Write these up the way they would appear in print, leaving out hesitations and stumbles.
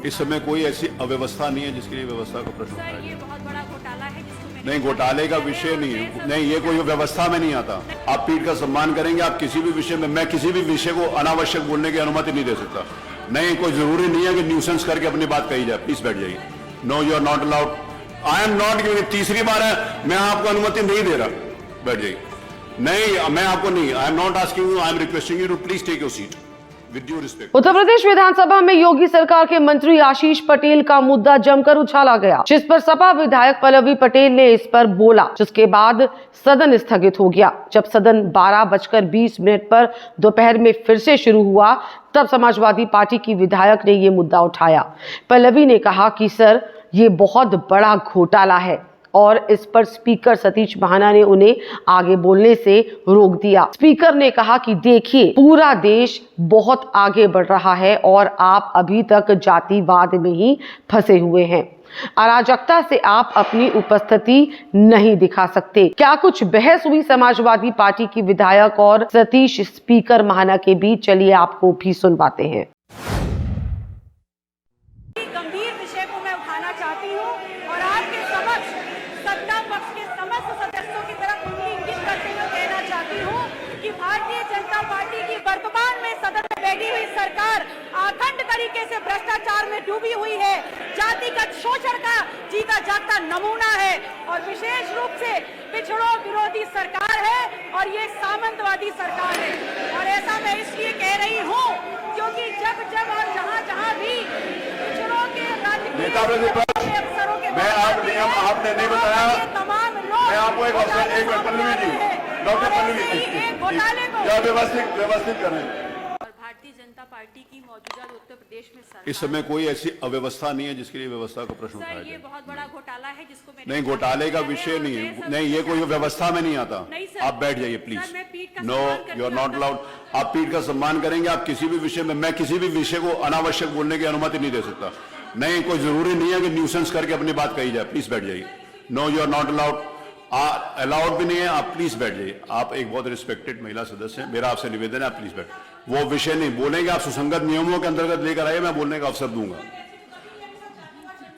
इस समय कोई ऐसी अव्यवस्था नहीं है जिसके लिए व्यवस्था का प्रश्न उठाया जाए। ये बहुत बड़ा घोटाला है जिसको नहीं, घोटाले का विषय नहीं है। नहीं, ये कोई व्यवस्था में नहीं आता। आप पीठ का सम्मान करेंगे, आप किसी भी विषय में, मैं किसी भी विषय को अनावश्यक बोलने की अनुमति नहीं दे सकता। नहीं, कोई जरूरी नहीं है कि न्यूसेंस करके अपनी बात कही जाए। प्लीज बैठ जाइए। No, you are not allowed. I am not giving. तीसरी बार है, मैं आपको अनुमति नहीं दे रहा। बैठ जाइए। नहीं, मैं आपको नहीं, I am not asking you, I am requesting you to please take your seat with due respect. Uttar Pradesh Vidhan Sabha में योगी सरकार के मंत्री आशीष पटेल का मुद्दा जमकर उछाला गया, जिस पर सपा विधायक पल्लवी पटेल ने इस पर बोला, जिसके बाद सदन स्थगित हो गया। जब सदन 12:20 पर दोपहर में फिर से शुरू हुआ, तब समाजवादी पार्टी की विधायक ने ये मुद्दा उठाया। पल्लवी ने कहा कि सर, ये बहुत बड़ा घोटाला है और इस पर स्पीकर सतीश महाना ने उन्हें आगे बोलने से रोक दिया। स्पीकर ने कहा कि देखिए, पूरा देश बहुत आगे बढ़ रहा है और आप अभी तक जातिवाद में ही फंसे हुए हैं। अराजकता से आप अपनी उपस्थिति नहीं दिखा सकते। क्या कुछ बहस हुई समाजवादी पार्टी की विधायक और सतीश स्पीकर महाना के बीच? चलिए आपको भी सुनवाते हैं। गंभीर विषय को मैं उठाना चाहती हूँ और आपके समक्ष सत्ता पक्ष के समस्त सदस्यों की तरफ उंगली इंगित करते हुए कहना चाहती हूँ कि भारतीय जनता पार्टी की वर्तमान में सदन में बैठी हुई सरकार अखंड तरीके से भ्रष्टाचार में डूबी हुई है, जातिगत शोषण का जीता जागता नमूना है और विशेष रूप से पिछड़ों विरोधी सरकार है और ये सामंतवादी सरकार है। और ऐसा मैं इसलिए कह रही हूँ क्योंकि जब जब और जहाँ भी पिछड़ों के राजनीतिक अफसरों के आपने नहीं बताया, तमाम लोग मैं आपको एक पल्लवी जी, डॉक्टर पल्लवी जी, घोटाले को व्यवस्थित करें। और भारतीय जनता पार्टी की मौजूदा उत्तर प्रदेश में सरकार, इस समय कोई ऐसी अव्यवस्था नहीं है जिसके लिए व्यवस्था का प्रश्न उठाया सर, ये जाए। बहुत बड़ा घोटाला है जिसको नहीं, घोटाले का विषय नहीं है। नहीं, ये कोई व्यवस्था में नहीं आता। आप बैठ जाइए please. No, you are not allowed. आप पीठ का सम्मान करेंगे, आप किसी भी विषय में, मैं किसी भी विषय को अनावश्यक बोलने की अनुमति नहीं दे सकता। नहीं, कोई जरूरी नहीं है कि न्यूसेंस करके अपनी बात कही जाए। प्लीज बैठ जाइए। No, you are not allowed. Allowed भी नहीं है। आप प्लीज बैठ जाइए। आप एक बहुत रिस्पेक्टेड महिला सदस्य हैं, मेरा आपसे निवेदन है, आप प्लीज बैठ। वो विषय नहीं बोलेंगे, आप सुसंगत नियमों के अंतर्गत लेकर आइए, मैं बोलने का अवसर दूंगा।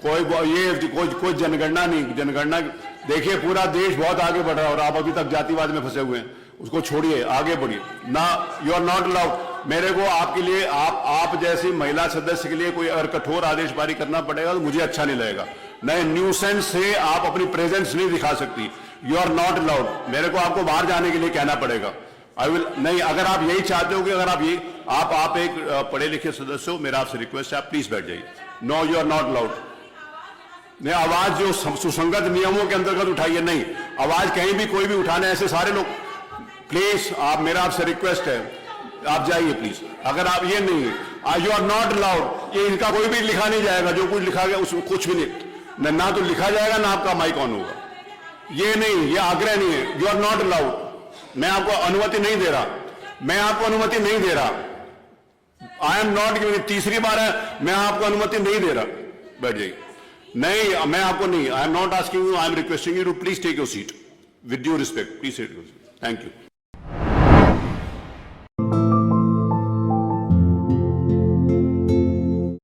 कोई जनगणना नहीं, जनगणना देखिए, पूरा देश बहुत आगे बढ़ रहा है और आप अभी तक जातिवाद में फंसे हुए हैं। उसको छोड़िए, आगे बढ़िए ना। You are not allowed. मेरे को आपके लिए, आप जैसी महिला सदस्य के लिए कोई अगर कठोर आदेश जारी करना पड़ेगा तो मुझे अच्छा नहीं लगेगा। नहीं, न्यूसेंस से आप अपनी प्रेजेंस नहीं दिखा सकती। You are not allowed. मेरे को आपको बाहर जाने के लिए कहना पड़ेगा। आई विल नहीं। अगर आप यही चाहते हो कि अगर आप एक पढ़े लिखे सदस्य हो, मेरा आपसे रिक्वेस्ट है, आप प्लीज बैठ जाइए। No, you are not allowed. नहीं, आवाज जो सुसंगत नियमों के अंतर्गत उठाइए। नहीं, आवाज कहीं भी कोई भी उठाने, ऐसे सारे लोग, प्लीज, आप, मेरा आपसे रिक्वेस्ट है, आप जाइए प्लीज। अगर आप ये नहीं, यू आर नॉट अलाउड। ये इनका कोई भी लिखा नहीं जाएगा, जो कुछ लिखा गया उसको कुछ भी नहीं, ना तो लिखा जाएगा ना आपका माइक ऑन होगा। ये नहीं, ये आग्रह नहीं है। You are not allowed. मैं आपको अनुमति नहीं दे रहा। मैं आपको अनुमति नहीं दे रहा। आई एम नॉट गिविंग। तीसरी बार है, मैं आपको अनुमति नहीं दे रहा। बैठ जाइए। नहीं, मैं आपको नहीं, I am not asking you, I am requesting you to please take your seat with due respect. Please take your seat. Thank you.